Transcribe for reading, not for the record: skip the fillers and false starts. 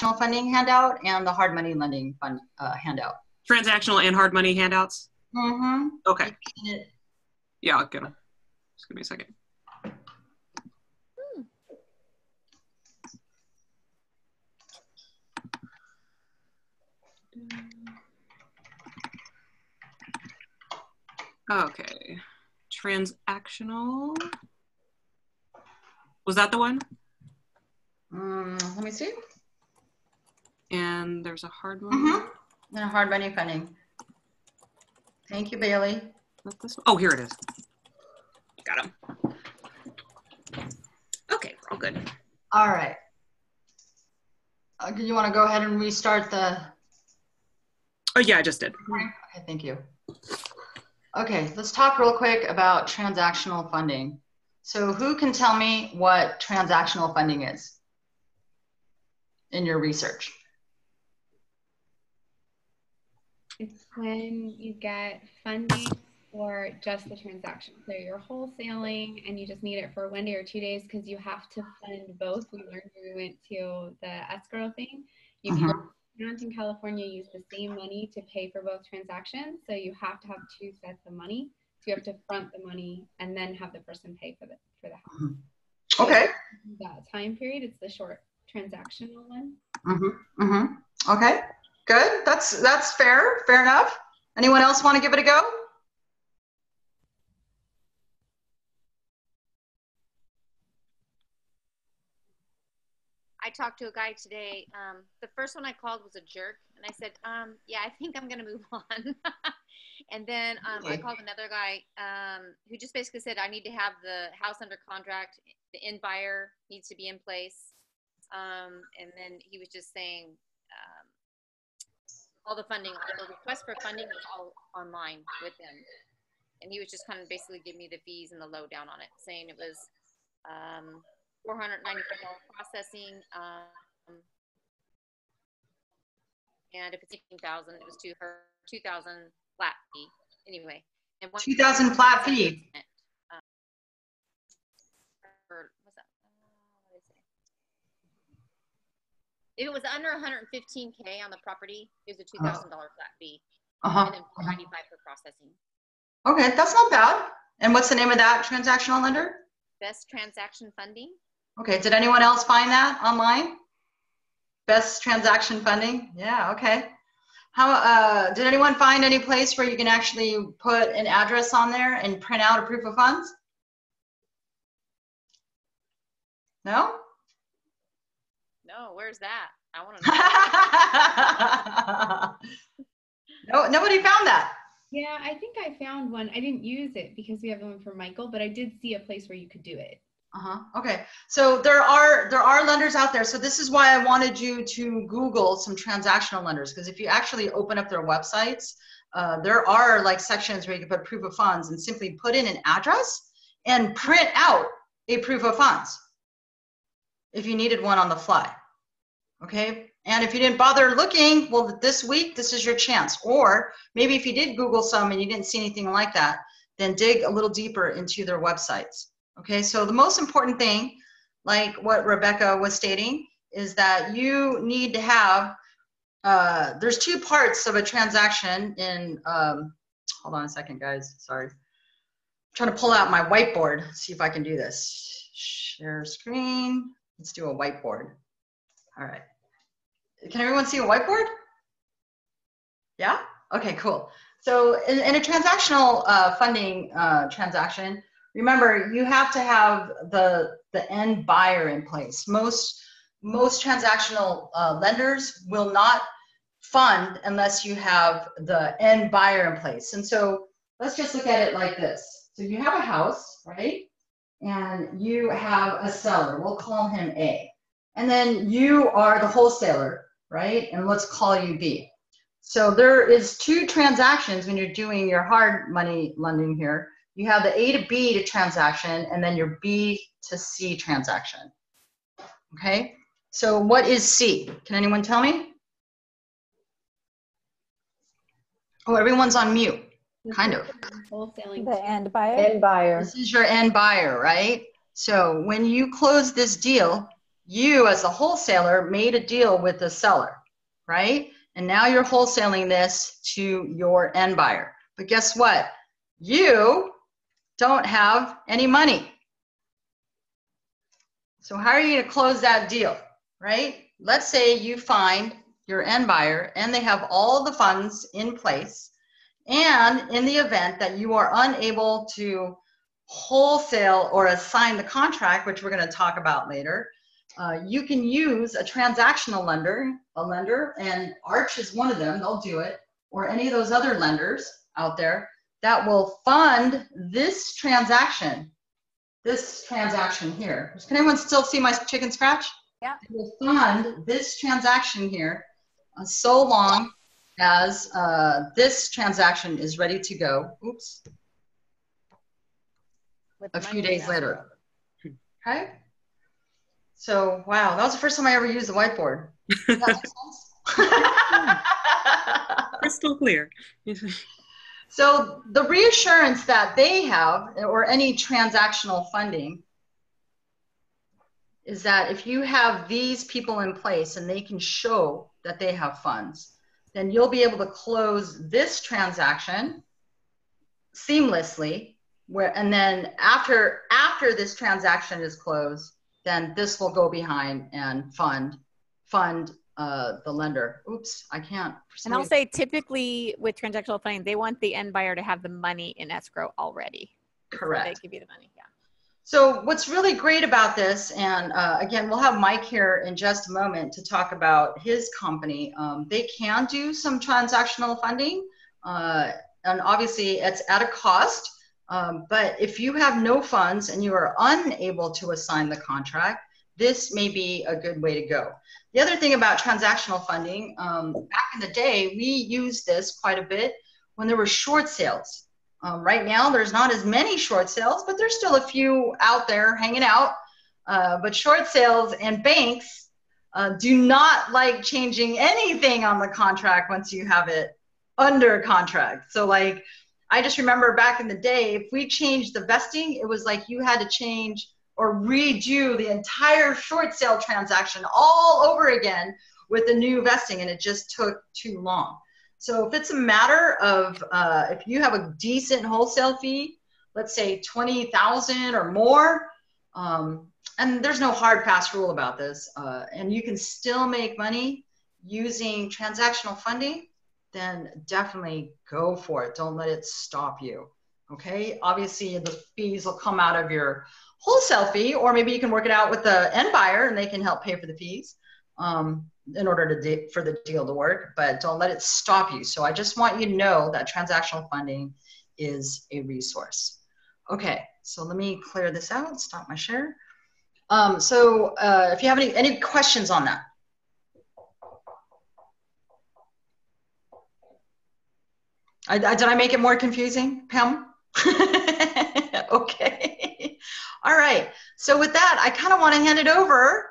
transactional funding handout and the hard money lending fund handout. Transactional and hard money handouts? Mm-hmm. Okay. Yeah, I'll get them. Just give me a second. Okay. Transactional. Was that the one? Let me see. And there's a hard one. Mm-hmm. And a hard money funding. Thank you, Bailey. Not this one? Oh, here it is. Got him. Okay, we're all good. All right. Do you want to go ahead and restart the? Oh yeah, I just did. Okay, thank you. Okay, let's talk real quick about transactional funding. So who can tell me what transactional funding is in your research? It's when you get funding for just the transaction. So you're wholesaling and you just need it for 1 day or 2 days because you have to fund both. We learned when we went to the escrow thing. You can't in California use the same money to pay for both transactions. So you have to have 2 sets of money. So you have to front the money and then have the person pay for the house. Okay. So that time period, it's the short transactional one. Okay, good. That's fair. Fair enough. Anyone else want to give it a go? I talked to a guy today. The first one I called was a jerk. And I said, yeah, I think I'm going to move on. And then I called another guy who just basically said, I need to have the house under contract. The end buyer needs to be in place. And then he was just saying all the funding, all the request for funding was all online with him. And he was just kind of basically giving me the fees and the lowdown on it, saying it was $495 processing, and if it's 18,000, it was to her 2,000 flat fee. Anyway, and 2,000 flat fee. What's that? What did I say? If it was under 115K on the property, it was a $2,000 flat fee, and then $495 for processing. Okay, that's not bad. And what's the name of that transactional lender? Best Transaction Funding. Okay, did anyone else find that online? Best Transaction Funding? Yeah, okay. How did anyone find any place where you can actually put an address on there and print out a proof of funds? No? No, where's that? I want to No, know. nobody found that. Yeah, I think I found one. I didn't use it because we have one for Michael, but I did see a place where you could do it. Okay, so there are lenders out there. So this is why I wanted you to Google some transactional lenders, because if you actually open up their websites, there are like sections where you can put proof of funds and simply put in an address and print out a proof of funds if you needed one on the fly. Okay, and if you didn't bother looking, well, this week, this is your chance. Or maybe if you did Google some and you didn't see anything like that, then dig a little deeper into their websites. Okay, so the most important thing, like what Rebecca was stating, is that you need to have, there's 2 parts of a transaction in, hold on a second, guys, sorry. I'm trying to pull out my whiteboard, see if I can do this. Share screen, let's do a whiteboard. All right. Can everyone see a whiteboard? Yeah? Okay, cool. So in a transactional funding transaction, remember, you have to have the end buyer in place. Most transactional lenders will not fund unless you have the end buyer in place. And so let's just look at it like this. So you have a house, right? And you have a seller. We'll call him A. And then you are the wholesaler, right? And let's call you B. So there is 2 transactions when you're doing your hard money lending here. You have the A to B to transaction, and then your B to C transaction. Okay, so what is C? Can anyone tell me? Oh, everyone's on mute, kind of. Wholesaling. The end buyer. End buyer. This is your end buyer, right? So when you close this deal, you as a wholesaler made a deal with the seller, right? And now you're wholesaling this to your end buyer. But guess what? You don't have any money. So how are you going to close that deal, right? Let's say you find your end buyer and they have all the funds in place. And in the event that you are unable to wholesale or assign the contract, which we're going to talk about later, you can use a transactional lender, and Arch is one of them, they'll do it, or any of those other lenders out there that will fund this transaction here. Can anyone still see my chicken scratch? Yeah. It will fund this transaction here so long as this transaction is ready to go. Oops. With A few money days in later. escrow. Okay. So, wow, that was the first time I ever used the whiteboard. Does that make sense? Crystal clear. So the reassurance that they have, or any transactional funding, is that if you have these people in place and they can show that they have funds, then you'll be able to close this transaction seamlessly, and then after this transaction is closed, then this will go behind and fund the lender. Oops, I can't. And I'll say typically with transactional funding, they want the end buyer to have the money in escrow already. Correct. They give you the money, yeah. So what's really great about this, and again, we'll have Mike here in just a moment to talk about his company. They can do some transactional funding, and obviously it's at a cost. But if you have no funds and you are unable to assign the contract, this may be a good way to go. The other thing about transactional funding, back in the day, we used this quite a bit when there were short sales. Right now, there's not as many short sales, but there's still a few out there hanging out. But short sales and banks do not like changing anything on the contract once you have it under contract. So like, I just remember back in the day, if we changed the vesting, it was like you had to change or redo the entire short sale transaction all over again with the new vesting, and it just took too long. So if it's a matter of, if you have a decent wholesale fee, let's say 20,000 or more, and there's no hard fast rule about this, and you can still make money using transactional funding, then definitely go for it. Don't let it stop you. Okay. Obviously the fees will come out of your wholesale fee, or maybe you can work it out with the end buyer and they can help pay for the fees in order for the deal to work, but don't let it stop you. So I just want you to know that transactional funding is a resource. Okay. So let me clear this out, stop my share. If you have any questions on that. Did I make it more confusing, Pam? Okay. All right. So with that, I kind of want to hand it over.